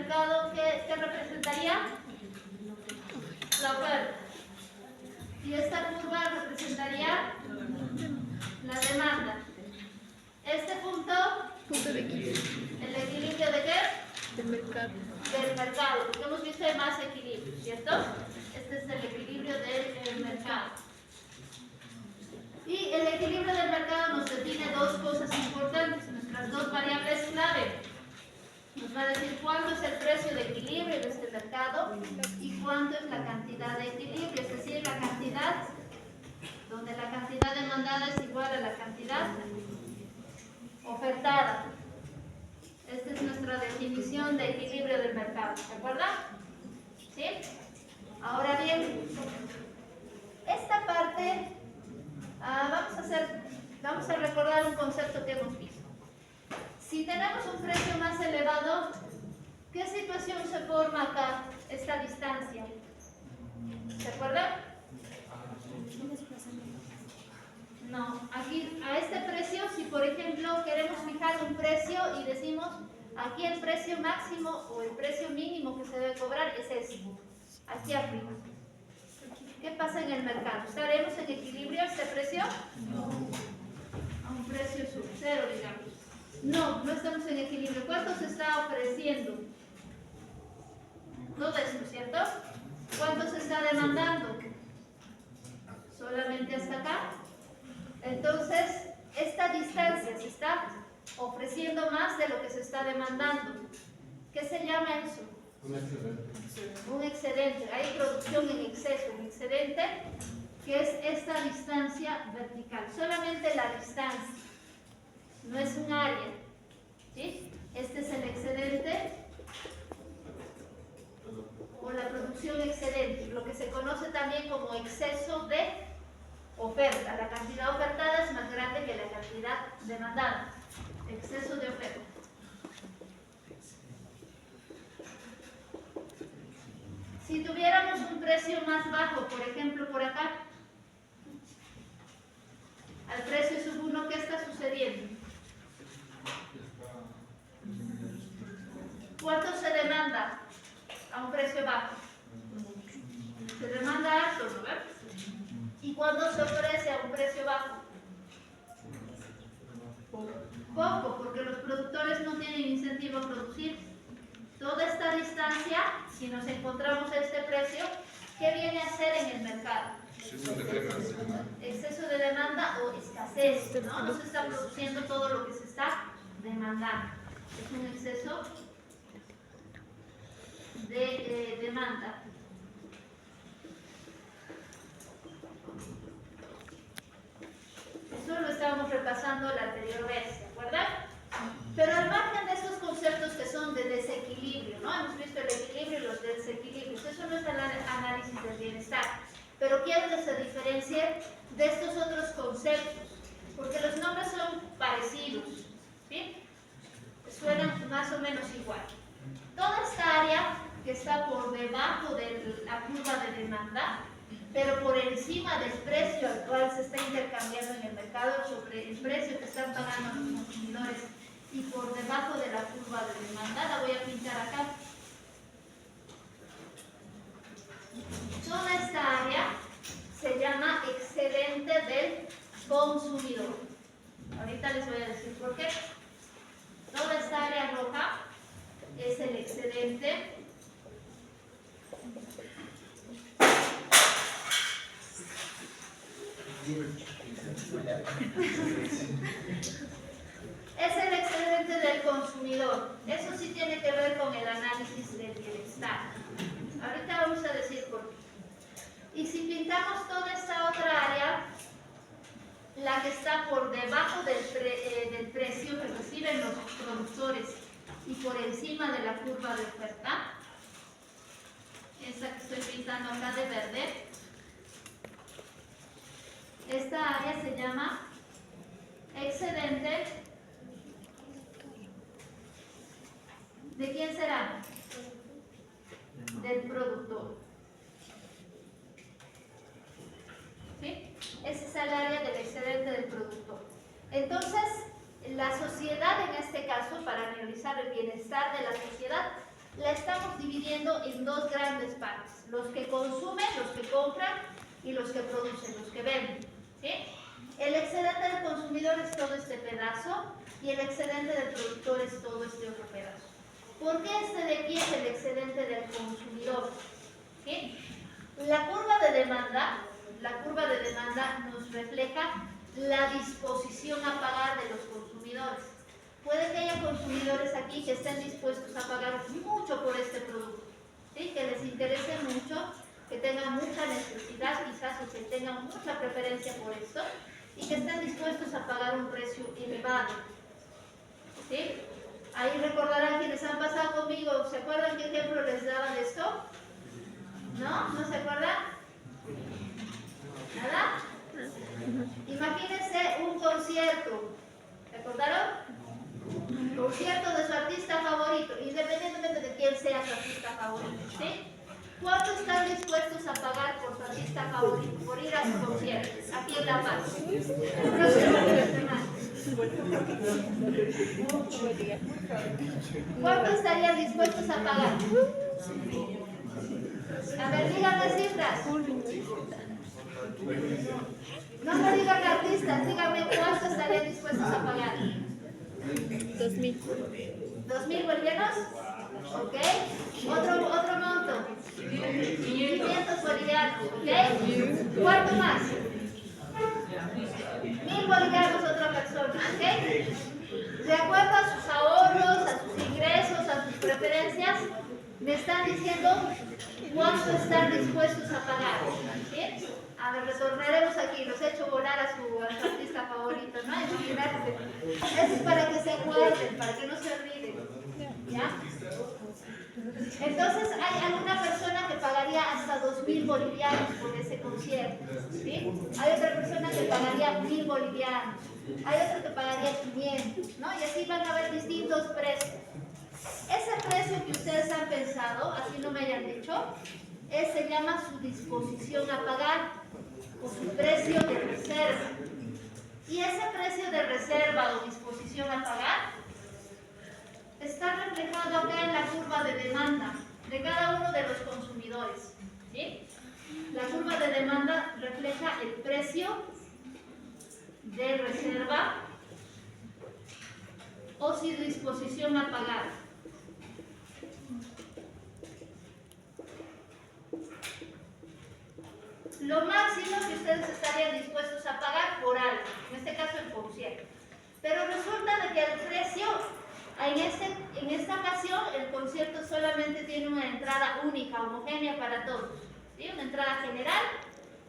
mercado, ¿qué representaría? La oferta. Y esta curva representaría la demanda. Este punto Punto de equilibrio. ¿el equilibrio de qué? Del mercado. Del mercado, porque hemos visto hay más equilibrio, ¿cierto? Este es el equilibrio del mercado. Y el equilibrio del mercado nos define dos cosas importantes, nuestras dos variables clave. Nos va a decir cuánto es el precio de equilibrio de este mercado y cuánto es la cantidad de equilibrio, es decir, la cantidad, donde la cantidad demandada es igual a la cantidad ofertada. Esta es nuestra definición de equilibrio del mercado, ¿de acuerdo? ¿Sí? Ahora bien, esta parte, vamos a recordar un concepto que hemos visto. Si tenemos un precio más elevado, ¿qué situación se forma acá, esta distancia? ¿Se acuerdan? No, aquí a este precio, si por ejemplo queremos fijar un precio y decimos aquí el precio máximo o el precio mínimo que se debe cobrar es este, aquí arriba. ¿Qué pasa en el mercado? ¿Estaremos en equilibrio este precio? No. A un precio sub cero, digamos. No, no estamos en equilibrio. ¿Cuánto se está ofreciendo? Todo esto, ¿cierto? ¿Cuánto se está demandando? Solamente hasta acá. Entonces, esta distancia se está ofreciendo más de lo que se está demandando. ¿Qué se llama eso? Un excedente. Un excedente. Hay producción en exceso. Un excedente, que es esta distancia vertical. Solamente la distancia. No es un área. ¿Sí? Este es el excedente o la producción excedente. Lo que se conoce también como exceso de oferta. La cantidad ofertada es más grande que la cantidad demandada. Exceso de oferta. Si tuviéramos un precio más bajo, por ejemplo, por acá, al precio sub 1, ¿qué está sucediendo? ¿Cuánto se demanda a un precio bajo? Se demanda alto, ¿no ves? ¿Y cuándo se ofrece a un precio bajo? Poco, porque los productores no tienen incentivo a producir. Toda esta distancia, si nos encontramos a este precio, ¿qué viene a ser en el mercado? Exceso de demanda o escasez, ¿no? No se está produciendo todo lo que se está demandando. Es un exceso de demanda. Eso lo estábamos repasando la anterior vez, ¿de acuerdo? Pero al margen de esos conceptos que son de desequilibrio, ¿no? Hemos visto el equilibrio y los desequilibrios. Eso no es el análisis del bienestar. Pero quiero que se diferencie de estos otros conceptos, porque los nombres son parecidos, ¿sí? Suenan más o menos igual. Toda esta área que está por debajo de la curva de demanda, pero por encima del precio al cual se está intercambiando en el mercado, sobre el precio que están pagando los consumidores y por debajo de la curva de demanda, la voy a pintar acá. Toda esta área se llama excedente del consumidor. Ahorita les voy a decir por qué. Toda esta área roja es el excedente es el excedente del consumidor. Eso sí tiene que ver con el análisis del bienestar. Ahorita vamos a decir por qué. Y si pintamos toda esta otra área, la que está por debajo del precio que reciben los productores y por encima de la curva de oferta, esa que estoy pintando acá de verde, esta área se llama excedente. ¿De quién será? Del productor. ¿Sí? Ese es el área del excedente del productor. Entonces, la sociedad en este caso, para analizar el bienestar de la sociedad, la estamos dividiendo en dos grandes partes. Los que consumen, los que compran y los que producen, los que venden. ¿Sí? El excedente del consumidor es todo este pedazo y el excedente del productor es todo este otro pedazo. ¿Por qué este de aquí es el excedente del consumidor? ¿Sí? La curva de demanda nos refleja la disposición a pagar de los consumidores. Puede que haya consumidores aquí que estén dispuestos a pagar mucho por este producto, ¿sí? Que les interese mucho, que tengan mucha necesidad quizás o que tengan mucha preferencia por esto y que estén dispuestos a pagar un precio elevado. ¿Sí? Ahí recordarán quienes han pasado conmigo, ¿se acuerdan qué ejemplo les daba de esto? ¿No? ¿No se acuerdan? ¿Nada? Imagínense un concierto. ¿Recordaron? Concierto de su artista favorito, independientemente de quién sea su artista favorito. ¿Sí? ¿Cuánto están dispuestos a pagar por su artista favorito, por ir a su concierto, aquí en La Paz? El próximo fin de semana. ¿Cuánto estarían dispuestos a pagar? A ver, díganme cifras. No me digan artistas, díganme cuánto estarían dispuestos a pagar. 2.000. ¿2.000 bolivianos? ¿Ok? Otro monto. 500 bolivianos. ¿Ok? ¿Cuánto más? 1.000 bolivianos otra persona. ¿Ok? De acuerdo a sus ahorros, a sus ingresos, a sus preferencias, me están diciendo cuánto están dispuestos a pagar. ¿Sí? A ver, retornaremos aquí. Los he hecho volar a su artista favorito, ¿no? Imaginarse. Eso es para que se acuerden, para que no se olviden. ¿Ya? Entonces, hay alguna persona que pagaría hasta 2.000 bolivianos por ese concierto. ¿Sí? Hay otra persona que pagaría 1.000 bolivianos. Hay otro que pagaría 500, ¿no? Y así van a haber distintos precios. Ese precio que ustedes han pensado, así no me hayan dicho, se llama su disposición a pagar o su precio de reserva. Y ese precio de reserva o disposición a pagar está reflejado acá en la curva de demanda de cada uno de los consumidores. ¿Sí? La curva de demanda refleja el precio de reserva o su disposición a pagar. Lo máximo que ustedes estarían dispuestos a pagar por algo, en este caso el concierto. Pero resulta de que el precio, en esta ocasión, el concierto solamente tiene una entrada única, homogénea para todos. ¿Sí? Una entrada general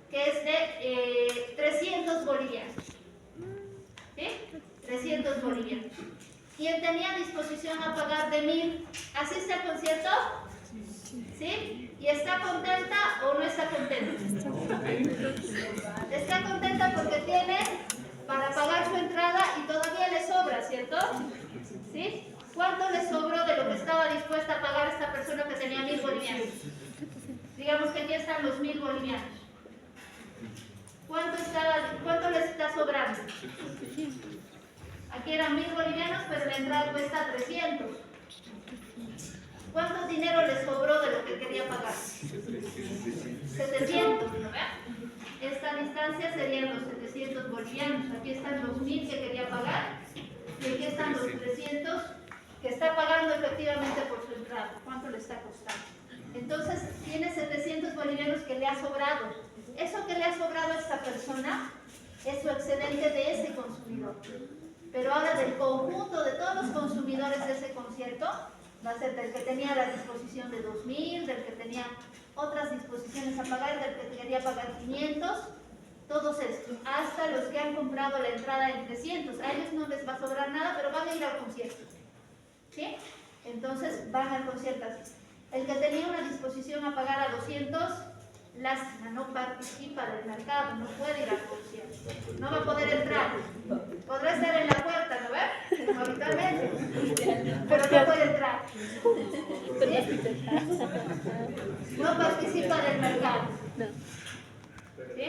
que es de 300 bolivianos. ¿Sí? 300 bolivianos. ¿Quién tenía disposición a pagar de 1.000? ¿Asiste al concierto? ¿Sí? ¿Y está contenta o no está contenta? Está contenta porque tiene para pagar su entrada y todavía le sobra, ¿cierto? ¿Sí? ¿Cuánto le sobró de lo que estaba dispuesta a pagar esta persona que tenía 1.000 bolivianos? Digamos que aquí están los 1.000 bolivianos. ¿Cuánto les está sobrando? Aquí eran 1.000 bolivianos, pero la entrada cuesta 300. ¿Cuánto dinero le sobró de lo que quería pagar? 700, ¿no ve? Esta distancia serían los 700 bolivianos. Aquí están los 1.000 que quería pagar y aquí están los 300 que está pagando efectivamente por su entrada. ¿Cuánto le está costando? Entonces, tiene 700 bolivianos que le ha sobrado. Eso que le ha sobrado a esta persona es su excedente de ese consumidor. Pero ahora del conjunto de todos los consumidores de ese concierto, va a ser del que tenía la disposición de 2.000, del que tenía otras disposiciones a pagar, del que quería pagar 500, todos estos, hasta los que han comprado la entrada en 300. A ellos no les va a sobrar nada, pero van a ir al concierto. ¿Sí? Entonces van al concierto así. El que tenía una disposición a pagar a 200, lástima, no participa del mercado, no puede ir al concierto, no va a poder entrar. Podrá estar en la puerta, ¿no ves? Como habitualmente, pero no puede entrar. ¿Sí? No participa del mercado. ¿Sí?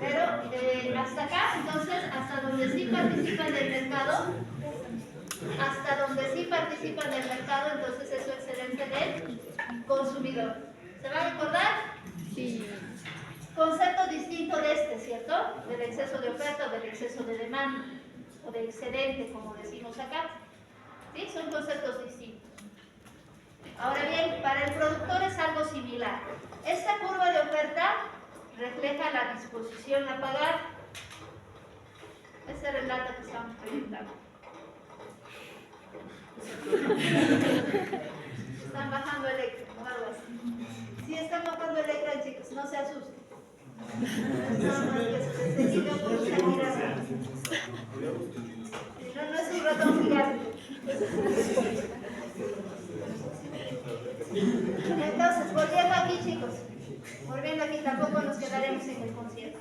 Pero hasta acá, entonces, hasta donde sí participa del mercado, hasta donde sí participa en el mercado, entonces es su excedente del consumidor. ¿Se va a recordar? Sí. Concepto distinto de este, ¿cierto? Del exceso de oferta o del exceso de demanda, o de excedente, como decimos acá. ¿Sí? Son conceptos distintos. Ahora bien, para el productor es algo similar. Esta curva de oferta refleja la disposición a pagar. Ese era el dato que estamos proyectando. Están bajando el ecran o algo así. Si están bajando el ecran, chicos, no se asusten. No es un ratón gigante. Entonces, volviendo aquí, chicos. Volviendo aquí, tampoco nos quedaremos en el concierto.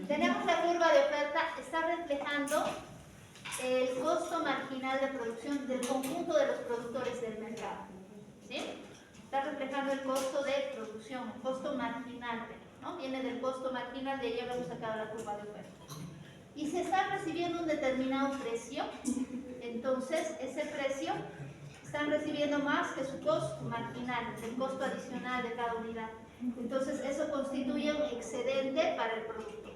Tenemos la curva de oferta, está reflejando el costo marginal de producción del conjunto de los productores del mercado. ¿Sí? Está reflejando el costo de producción, el costo marginal, ¿no? Viene del costo marginal, de ahí hemos sacado la curva de oferta. Y se está recibiendo un determinado precio, entonces ese precio están recibiendo más que su costo marginal, el costo adicional de cada unidad. Entonces eso constituye un excedente para el productor.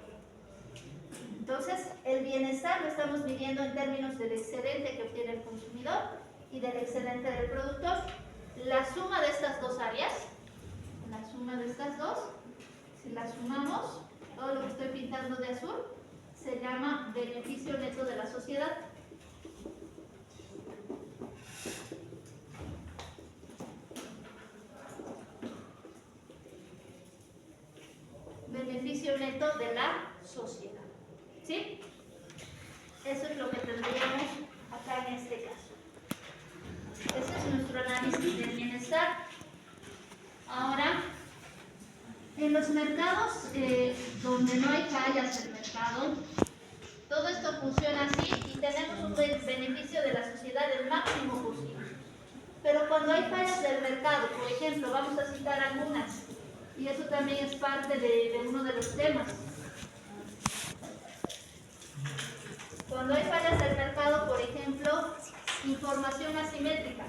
Entonces el bienestar lo estamos midiendo en términos del excedente que obtiene el consumidor y del excedente del productor. La suma de estas dos áreas, la suma de estas dos, si la sumamos, todo lo que estoy pintando de azul, se llama beneficio neto de la sociedad. Beneficio neto de la sociedad. ¿Sí? Eso es lo que tendríamos acá en este caso. Ese es nuestro análisis del bienestar. Ahora, en los mercados donde no hay fallas del mercado, todo esto funciona así y tenemos un beneficio de la sociedad el máximo posible. Pero cuando hay fallas del mercado, por ejemplo, vamos a citar algunas, y eso también es parte de uno de los temas. Cuando hay fallas del mercado, por ejemplo, información asimétrica.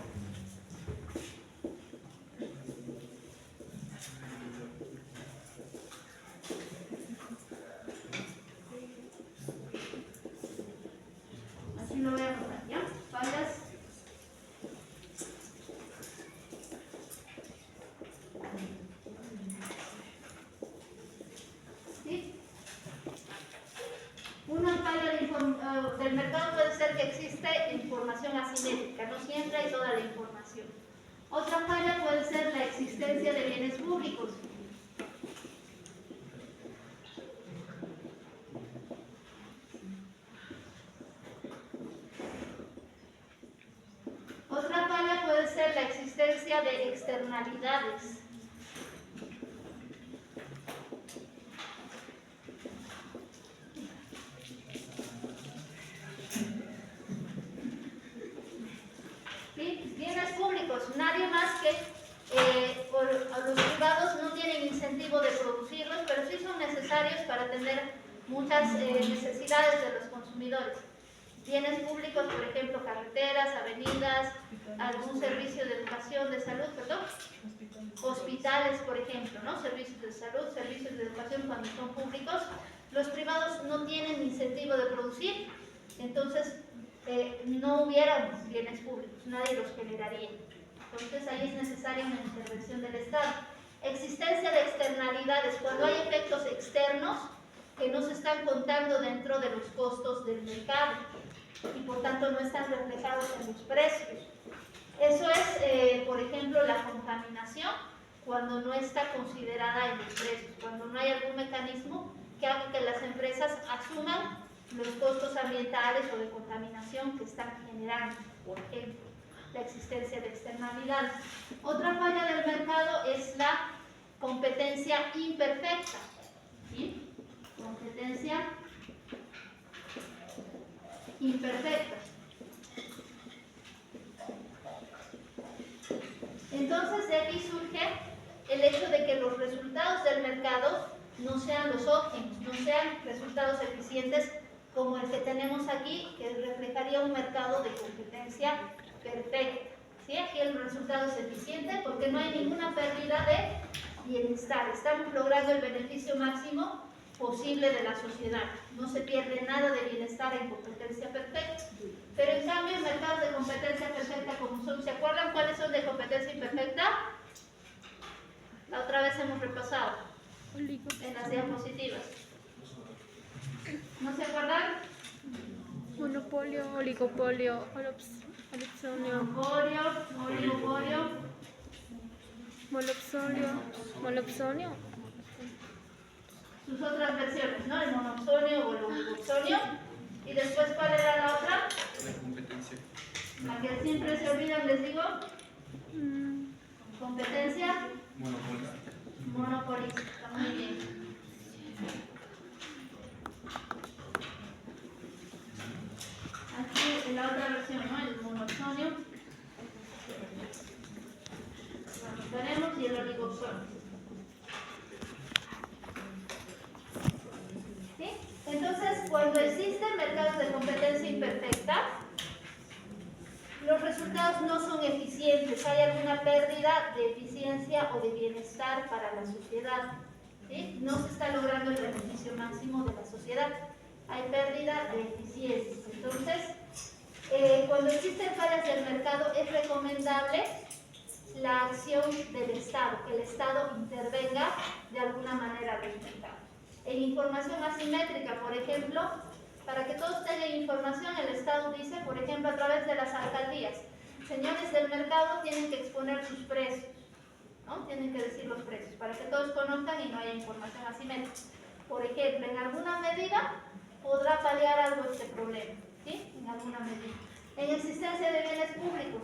Así lo voy a anotar, ¿ya? Fallas. ¿Sí? Una falla del mercado puede ser que existe información asimétrica, no siempre hay toda la información. Otra falla puede ser la existencia de bienes públicos. Otra falla puede ser la existencia de externalidades. ¿Sí? Bienes públicos, nadie más que los privados no tienen incentivo de producirlos, pero sí son necesarios para atender muchas necesidades de los consumidores. Bienes públicos, por ejemplo, carreteras, avenidas, algún servicio de educación, de salud, perdón, hospitales, por ejemplo, ¿no? Servicios de salud, servicios de educación cuando son públicos. Los privados no tienen incentivo de producir, entonces no hubiera bienes públicos, nadie los generaría. Entonces ahí es necesaria una intervención del Estado. Existencia de externalidades, cuando hay efectos externos que no se están contando dentro de los costos del mercado y por tanto no están reflejados en los precios. Eso es, por ejemplo, la contaminación, cuando no está considerada en los precios, cuando no hay algún mecanismo que haga que las empresas asuman los costos ambientales o de contaminación que están generando, por ejemplo, la existencia de externalidades. Otra falla del mercado es la competencia imperfecta. ¿Sí? Competencia imperfecta. Entonces de aquí surge el hecho de que los resultados del mercado no sean los óptimos, no sean resultados eficientes como el que tenemos aquí, que reflejaría un mercado de competencia. competencia perfecta. ¿Sí? Aquí el resultado es eficiente porque no hay ninguna pérdida de bienestar. Estamos logrando el beneficio máximo posible de la sociedad. No se pierde nada de bienestar en competencia perfecta. Pero en cambio, en mercados de competencia perfecta como son, ¿se acuerdan cuáles son de competencia imperfecta? La otra vez hemos repasado en las diapositivas. ¿No se acuerdan? Monopolio, oligopolio, oligopolio, Monopolio, oligopolio, monopsonio, sus otras versiones, ¿no? El monopsonio o el oligopsonio. Y después, ¿cuál era la otra? La competencia. La que siempre se olvidan, les digo. Competencia Monopolista. monopolista. Muy bien. Aquí en la otra versión, ¿no? El monopsonio. Lo tenemos y el oligopsonio. ¿Sí? Entonces, cuando existen mercados de competencia imperfecta, los resultados no son eficientes, hay alguna pérdida de eficiencia o de bienestar para la sociedad. ¿Sí? No se está logrando el beneficio máximo de la sociedad, hay pérdida de eficiencia. Entonces, cuando existen fallas del mercado, es recomendable la acción del Estado, que el Estado intervenga de alguna manera en el mercado. En información asimétrica, por ejemplo, para que todos tengan información, el Estado dice, por ejemplo, a través de las alcaldías, señores del mercado tienen que exponer sus precios, ¿no? Tienen que decir los precios, para que todos conozcan y no haya información asimétrica. Por ejemplo, en alguna medida podrá paliar algo este problema, ¿sí? En alguna medida. En existencia de bienes públicos,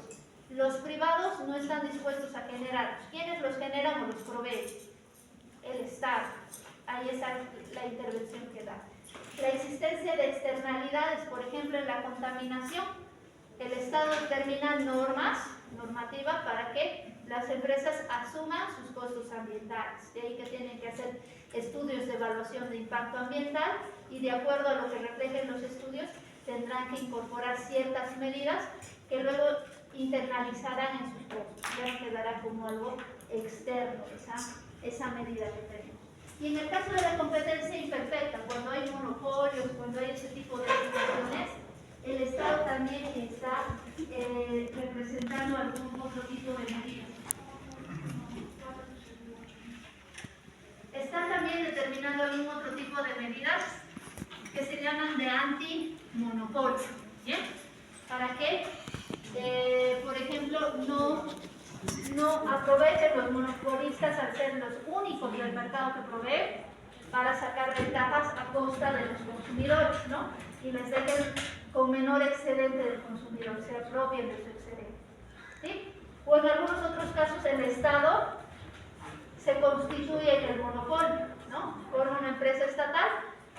los privados no están dispuestos a generarlos. ¿Quiénes los generan o los proveen? El Estado. Ahí está la intervención que da. La existencia de externalidades, por ejemplo, en la contaminación, el Estado determina normativa para que las empresas asuman sus costos ambientales. De ahí que tienen que hacer estudios de evaluación de impacto ambiental y de acuerdo a lo que reflejen los estudios tendrán que incorporar ciertas medidas que luego internalizarán en sus costos. Ya no quedará como algo externo esa medida que tenemos. Y en el caso de la competencia imperfecta, cuando hay monopolios, cuando hay ese tipo de situaciones, el Estado también está representando algún otro tipo de medidas. Están también determinando algún otro tipo de medidas que se llaman de antimonopolio. ¿Bien? ¿Para qué? Por ejemplo, no aprovechen los monopolistas al ser los únicos del mercado que proveen para sacar ventajas a costa de los consumidores, ¿no? Y les dejen con menor excedente del consumidor, se apropien de su excedente. ¿Sí? O en algunos otros casos el Estado se constituye en el monopolio, ¿no? Forma una empresa estatal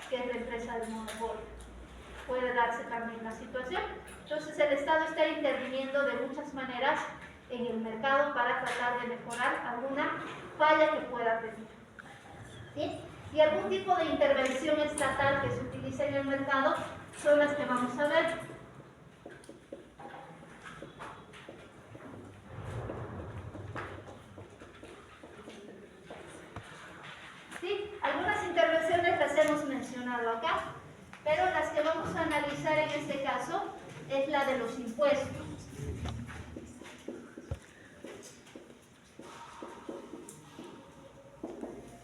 que es la empresa del monopolio. Puede darse también la situación. Entonces el Estado está interviniendo de muchas maneras en el mercado para tratar de mejorar alguna falla que pueda tener. ¿Sí? Y algún tipo de intervención estatal que se utilice en el mercado son las que vamos a ver. ¿Sí? Algunas intervenciones las hemos mencionado acá, pero las que vamos a analizar en este caso es la de los impuestos.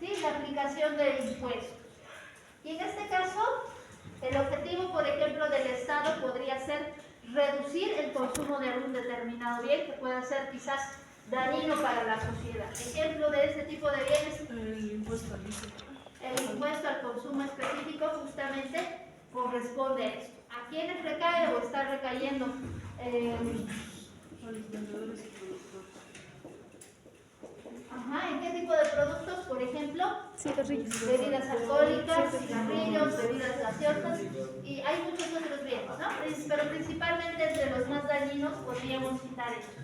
¿Sí? La aplicación de impuestos. Y en este caso, el objetivo, por ejemplo, del Estado podría ser reducir el consumo de algún determinado bien que pueda ser quizás dañino para la sociedad. Ejemplo de este tipo de bienes, El impuesto al ICE. el impuesto al consumo específico justamente corresponde a esto. ¿A quiénes recae o está recayendo? A los vendedores y productores. Ajá, ¿en qué tipo de productos? Por ejemplo, cigarrillos, bebidas alcohólicas, cigarrillos, bebidas gaseosas y hay muchos otros bienes, ¿no? Pero principalmente entre los más dañinos podríamos citar estos.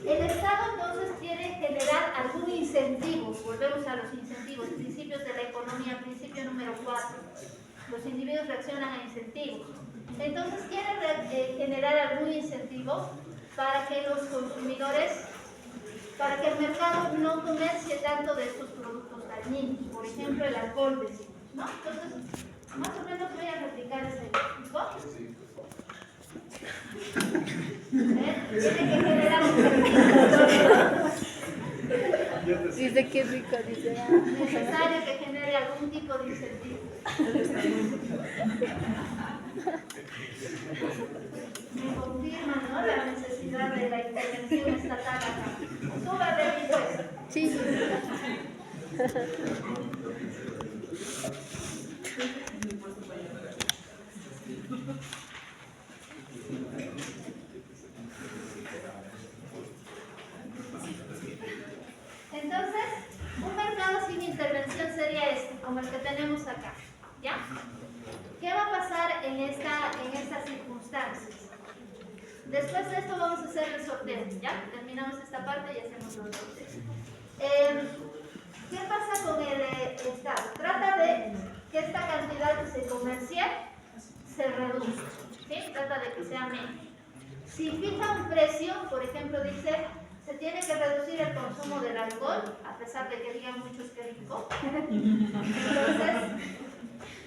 El Estado entonces quiere generar algún incentivo, volvemos a los incentivos, principios de la economía, principio número 4. Los individuos reaccionan a incentivos. Entonces quiere generar algún incentivo para que los consumidores, para que el mercado no comercie tanto de estos productos dañinos, por ejemplo el alcohol, decimos, ¿no? Entonces, más o menos voy a replicar este gráfico. Tiene que generar un Dice que rico, dice. necesario que genere algún tipo de incentivo. Me confirman, ¿no?, la necesidad de la intervención estatal acá. Suba del impuesto. Sí. Entonces, un mercado sin intervención sería este, como el que tenemos acá, ¿ya? ¿Qué va a pasar en estas circunstancias? Después de esto vamos a hacer el sorteo, ¿ya? Terminamos esta parte y hacemos los sorteos. ¿Qué pasa con el Estado? Trata de que esta cantidad que se comercia se reduzca, ¿sí? Trata de que sea menos. Si fija un precio, por ejemplo, dice, se tiene que reducir el consumo del alcohol, a pesar de que digan muchos que rico. Entonces,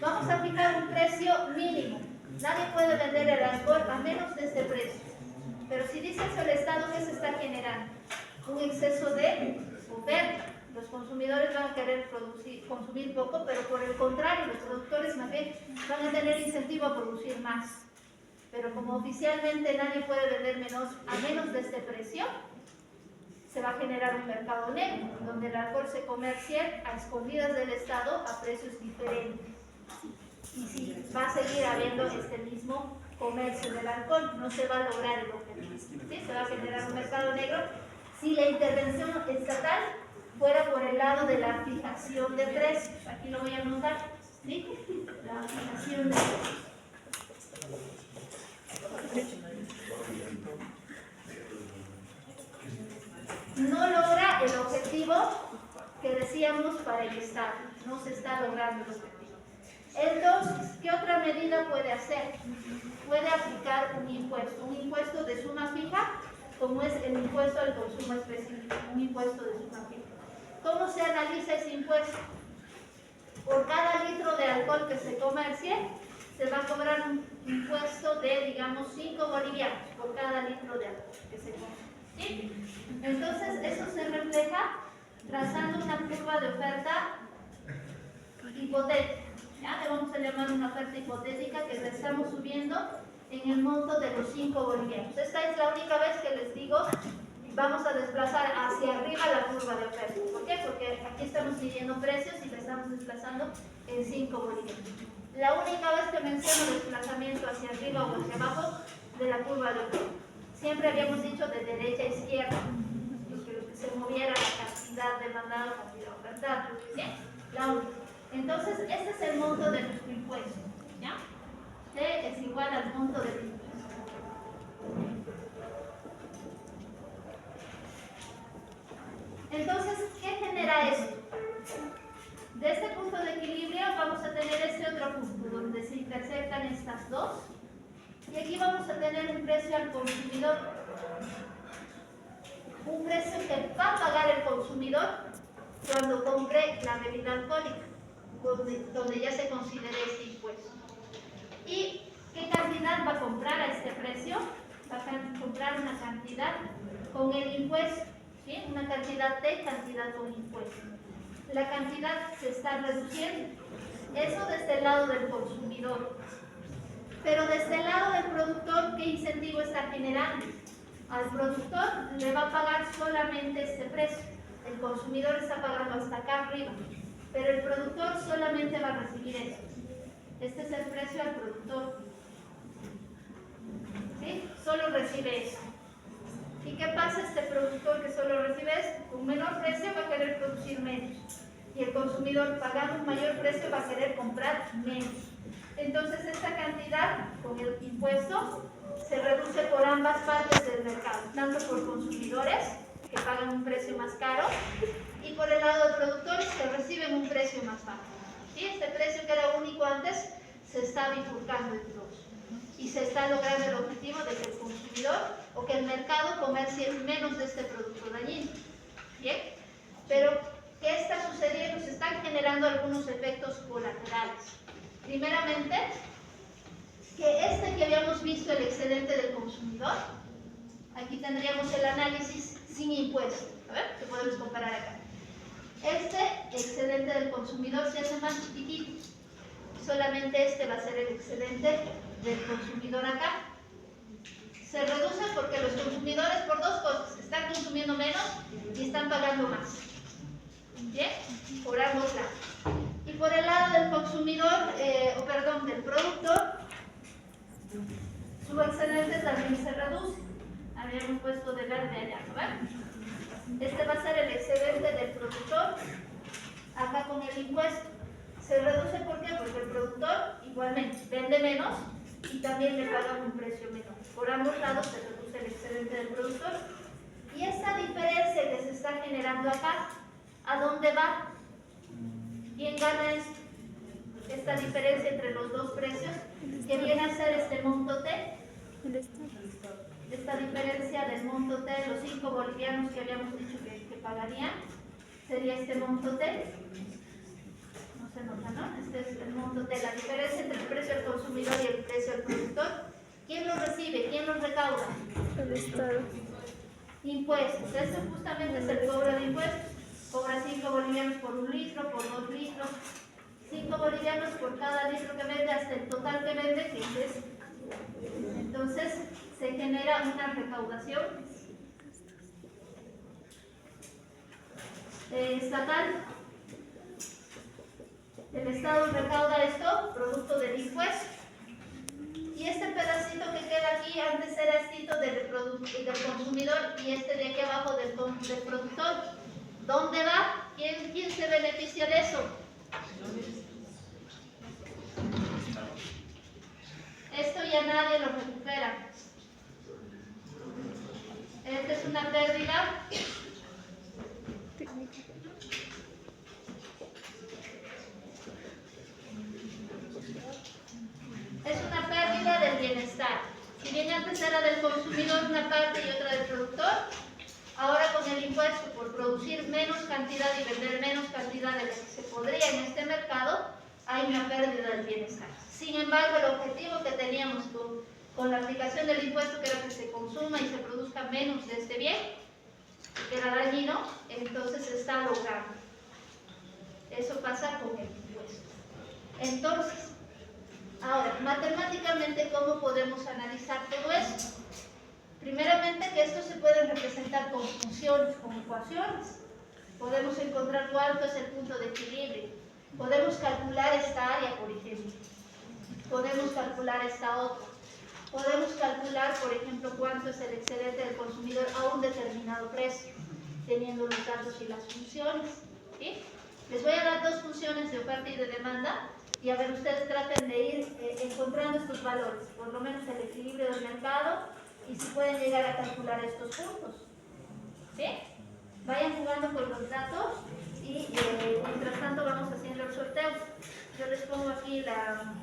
vamos a fijar un precio mínimo. Nadie puede vender el alcohol a menos de ese precio. Pero si dice eso el Estado, ¿qué se está generando? Un exceso de oferta. Los consumidores van a querer consumir poco, pero por el contrario, los productores más bien van a tener incentivo a producir más. Pero como oficialmente nadie puede vender a menos de este precio, se va a generar un mercado negro, donde el alcohol se comercia a escondidas del Estado a precios diferentes. Y sí, va a seguir habiendo este mismo comercio del alcohol, no se va a lograr el objetivo. ¿Sí? Se va a generar un mercado negro si la intervención estatal fuera por el lado de la fijación de precios. Aquí lo voy a anotar, ¿sí? La fijación de precios. No logra el objetivo que decíamos para el Estado, no se está logrando el objetivo. Entonces, ¿qué otra medida puede hacer? Puede aplicar un impuesto de suma fija, como es el impuesto al consumo específico, un impuesto de suma fija. ¿Cómo se analiza ese impuesto? Por cada litro de alcohol que se comercie, se va a cobrar un impuesto de, digamos, 5 bolivianos por cada litro de alcohol que se comercie. ¿Sí? Entonces, eso se refleja trazando una curva de oferta hipotética. ¿Ya? Le vamos a llamar una oferta hipotética que la estamos subiendo en el monto de los 5 bolivianos. Esta es la única vez que les digo, vamos a desplazar hacia arriba la curva de oferta. ¿Por qué? Porque aquí estamos midiendo precios y la estamos desplazando en 5 bolivianos. La única vez que menciono desplazamiento hacia arriba o hacia abajo de la curva de oferta. Siempre habíamos dicho de derecha a izquierda, que se moviera la cantidad demandada, cantidad ofertada. ¿Sí? La única. Entonces, este es el monto de nuestro impuesto, ¿ya? C es igual al monto del impuesto. Entonces, ¿qué genera esto? De este punto de equilibrio vamos a tener este otro punto, donde se intersectan estas dos. Y aquí vamos a tener un precio al consumidor. Un precio que va a pagar el consumidor cuando compre la bebida alcohólica, donde ya se considere este impuesto. ¿Y qué cantidad va a comprar a este precio? Va a comprar una cantidad con el impuesto, ¿sí? Una cantidad de cantidad con impuesto. La cantidad se está reduciendo. Eso desde el lado del consumidor. Pero desde el lado del productor, ¿qué incentivo está generando? Al productor le va a pagar solamente este precio. El consumidor está pagando hasta acá arriba. Pero el productor solamente va a recibir esto. Este es el precio al productor. ¿Sí? Solo recibe eso. ¿Y qué pasa? Este productor que solo recibe esto, con menor precio va a querer producir menos. Y el consumidor pagando un mayor precio va a querer comprar menos. Entonces esta cantidad con el impuesto se reduce por ambas partes del mercado, tanto por consumidores que pagan un precio más caro y por el lado de productores que reciben un precio más bajo. ¿Sí? Este precio que era único antes se está bifurcando en dos y se está logrando el objetivo consumidor o que el mercado comercie menos de este producto dañino. ¿Bien? Pero, ¿qué está sucediendo? Se están generando algunos efectos colaterales. Primeramente, que este que habíamos visto, el excedente del consumidor, aquí tendríamos el análisis sin impuesto. A ver, que podemos comparar acá. Este excedente del consumidor se hace más chiquitito. Solamente este va a ser el excedente del consumidor acá. Se reduce porque los consumidores, por dos cosas, están consumiendo menos y están pagando más. ¿Bien? Por ambos lados. Y por el lado del consumidor, del productor, su excedente también se reduce. Habíamos puesto de verde allá, ¿no ven? Este va a ser el excedente del productor, acá con el impuesto. Se reduce, ¿por qué? Porque el productor igualmente vende menos y también le pagan un precio menor. Por ambos lados se reduce el excedente del productor. Y esta diferencia que se está generando acá, ¿a dónde va? ¿Quién gana esto? Esta diferencia entre los dos precios, que viene a ser este monto T. El Estado. Esta diferencia del monto T, los 5 bolivianos que habíamos dicho que pagarían, sería este monto T. No se nota, ¿no? Este es el monto T, la diferencia entre el precio al consumidor y el precio al productor. ¿Quién lo recibe? ¿Quién los recauda? El Estado. Impuestos. Este justamente es el cobro de impuestos. Cobra 5 bolivianos por 1 litro, por 2 litros. 5 bolivianos por cada litro que vende, hasta el total que vende, que es. Entonces, se genera una recaudación estatal. El Estado recauda esto, producto del impuesto. Y este pedacito que queda aquí, antes era escrito del consumidor y este de aquí abajo del productor. ¿Dónde va? ¿Quién se beneficia de eso? Esto ya nadie lo recupera. Esta es una pérdida del bienestar. Si bien antes era del consumidor una parte y otra del productor, ahora con el impuesto por producir menos cantidad y vender menos cantidad de lo que se podría en este mercado, hay una pérdida del bienestar. Sin embargo, el objetivo que teníamos con la aplicación del impuesto, que era que se consuma y se produzca menos de este bien, que era dañino, entonces se está logrando. Eso pasa con el impuesto. Entonces, ahora, matemáticamente, ¿cómo podemos analizar todo esto? Primeramente, que esto se puede representar con funciones, con ecuaciones. Podemos encontrar cuánto es el punto de equilibrio. Podemos calcular esta área, por ejemplo. Podemos calcular esta otra. Podemos calcular, por ejemplo, cuánto es el excedente del consumidor a un determinado precio, teniendo los datos y las funciones. ¿Sí? Les voy a dar dos funciones de oferta y de demanda, y a ver, ustedes traten de ir encontrando estos valores, por lo menos el equilibrio del mercado, y si pueden llegar a calcular estos puntos. ¿Sí? Vayan jugando con los datos y mientras tanto vamos haciendo el sorteo. Yo les pongo aquí la